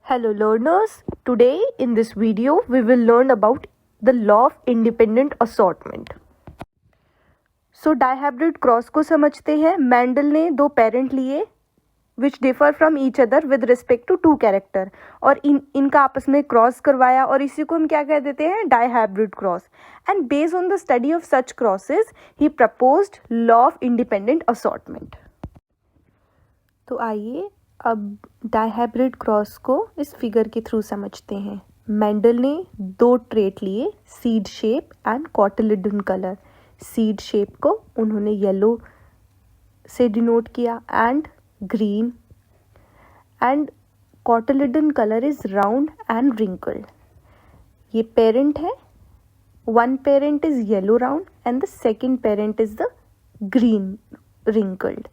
Hello learners, today in this video we will learn about the law of independent assortment. So dihybrid cross को समझते हैं. Mendel ने दो parent लिए which differ from each other with respect to two character और इनका आपस में क्रॉस करवाया और इसी को हम क्या कह देते हैं dihybrid cross. And based on the study of such crosses he proposed law of independent assortment. तो आइए अब डाइहाइब्रिड क्रॉस को इस फिगर के थ्रू समझते हैं. मेंडल ने दो ट्रेट लिए, seed shape and cotyledon colour. Seed shape को उन्होंने येलो से डिनोट किया and green, and cotyledon colour is round and wrinkled. ये पेरेंट है. One parent is yellow round and the second parent is the green wrinkled.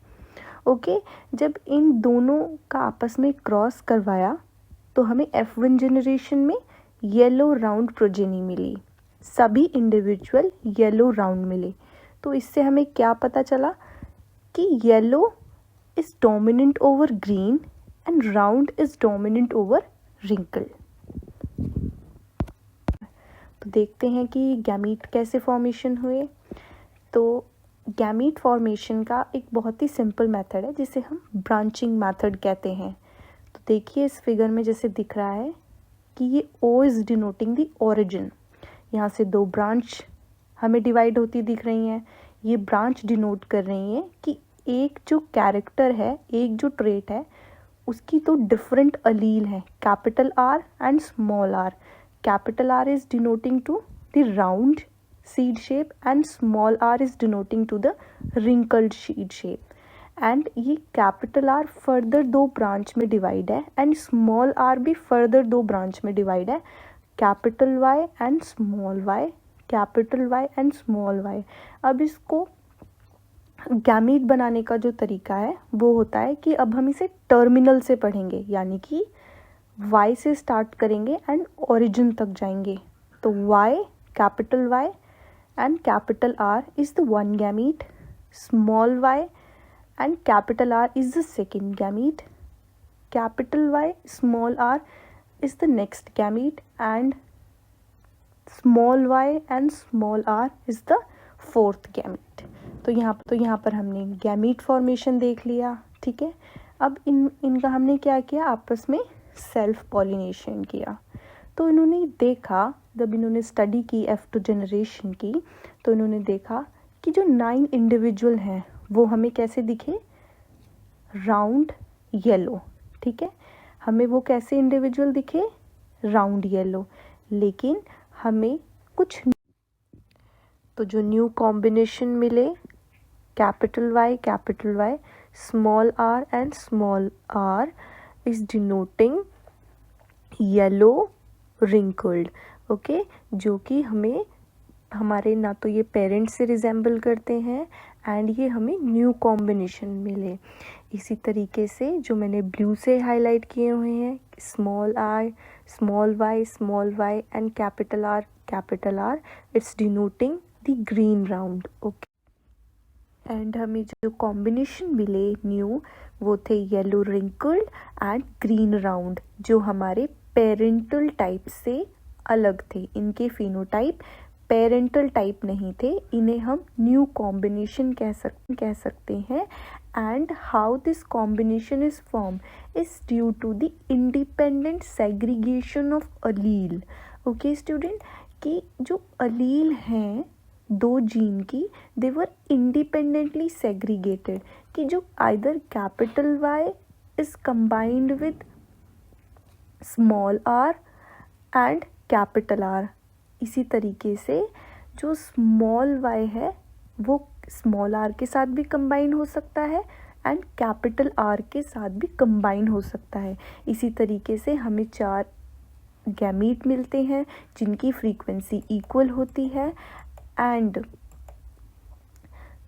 Okay, जब इन दोनों का आपस में क्रॉस करवाया तो हमें F1 जनरेशन में येलो राउंड प्रोजेनी मिली. सभी इंडिविजुअल येलो राउंड मिले. तो इससे हमें क्या पता चला कि yellow is dominant over green and round is dominant over wrinkle. तो देखते हैं कि गैमीट कैसे फॉर्मेशन हुए. तो गैमीट फॉर्मेशन का एक बहुत ही सिंपल मेथड है जिसे हम ब्रांचिंग मेथड कहते हैं. तो देखिए इस फिगर में जैसे दिख रहा है कि ये O is denoting the origin. यहाँ से दो ब्रांच हमें डिवाइड होती दिख रही हैं. ये ब्रांच डिनोट कर रही हैं कि एक जो कैरेक्टर है, एक जो ट्रेट है, उसकी तो डिफरेंट अलील है, capital R and small r. Capital R is denoting to the round seed shape and small r is denoting to the wrinkled seed shape. and ये capital R further दो branch में divide है and small r भी further दो branch में divide है. capital Y and small y, capital Y and small y. अब इसको गैमीट बनाने का जो तरीका है वो होता है कि अब हम इसे टर्मिनल से पढ़ेंगे, यानी कि Y से स्टार्ट करेंगे एंड ओरिजिन तक जाएंगे. तो Y, capital Y and capital R is the one gamete, small y and capital R is the second gamete, capital Y, small r is the next gamete, and small y and small r is the fourth gamete. तो यहाँ पर हमने gamete formation देख लिया. ठीक है, अब इनका हमने क्या किया, आपस में सेल्फ पॉलिनेशन किया. तो इन्होंने देखा, जब इन्होंने स्टडी की F2 जनरेशन की, तो इन्होंने देखा कि जो 9 इंडिविजुअल हैं वो हमें कैसे दिखे, राउंड येलो. ठीक है, हमें वो कैसे इंडिविजुअल दिखे, राउंड येलो. लेकिन हमें कुछ तो जो न्यू कॉम्बिनेशन मिले, capital Y, small r and small r is denoting yellow wrinkled. Okay, जो कि हमें हमारे ना तो ये पेरेंट्स से रिजेंबल करते हैं एंड ये हमें न्यू कॉम्बिनेशन मिले. इसी तरीके से जो मैंने ब्लू से हाईलाइट किए हुए हैं, small r, small y and capital R, it's denoting the green round. Okay, and हमें जो कॉम्बिनेशन मिले न्यू वो थे yellow wrinkled and green round, जो हमारे पेरेंटल टाइप से अलग थे. इनके फिनोटाइप पेरेंटल टाइप नहीं थे, इन्हें हम न्यू कॉम्बिनेशन कह सकते हैं. And how this combination is form is due to the independent segregation of allele. Okay student, कि जो अलील हैं दो जीन की, दे वर इंडिपेंडेंटली सेग्रीगेटेड, कि जो either capital Y is combined with small r and capital R. इसी तरीके से जो स्मॉल y है वो स्मॉल r के साथ भी कंबाइन हो सकता है एंड कैपिटल R के साथ भी कंबाइन हो सकता है. इसी तरीके से हमें 4 गैमीट मिलते हैं जिनकी फ्रीक्वेंसी इक्वल होती है. एंड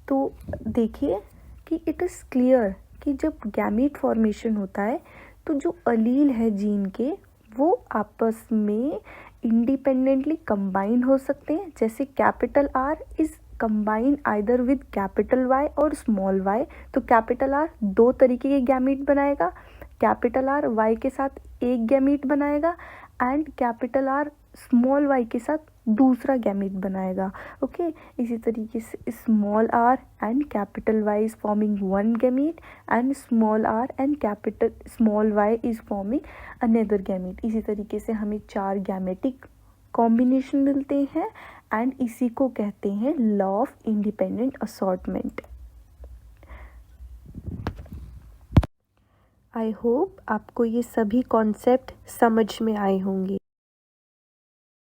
तो देखिए कि इट इज़ क्लियर कि जब गैमीट फॉर्मेशन होता है तो जो अलील है जीन के वो आपस में इंडिपेंडेंटली कंबाइन हो सकते हैं. जैसे capital R is combine either with capital Y और स्मॉल y, तो कैपिटल R दो तरीके के गैमीट बनाएगा. कैपिटल आर वाई के साथ एक गैमीट बनाएगा and capital R small Y के साथ दूसरा गैमीट बनाएगा। ओके, इसी तरीके से small R and capital Y is forming one gamete and small R and capital small Y is forming another gamete. इसी तरीके से हमें 4 गैमेटिक कॉम्बिनेशन मिलते हैं एंड इसी को कहते हैं law of independent assortment. I hope आपको ये सभी कॉन्सेप्ट समझ में आए होंगे।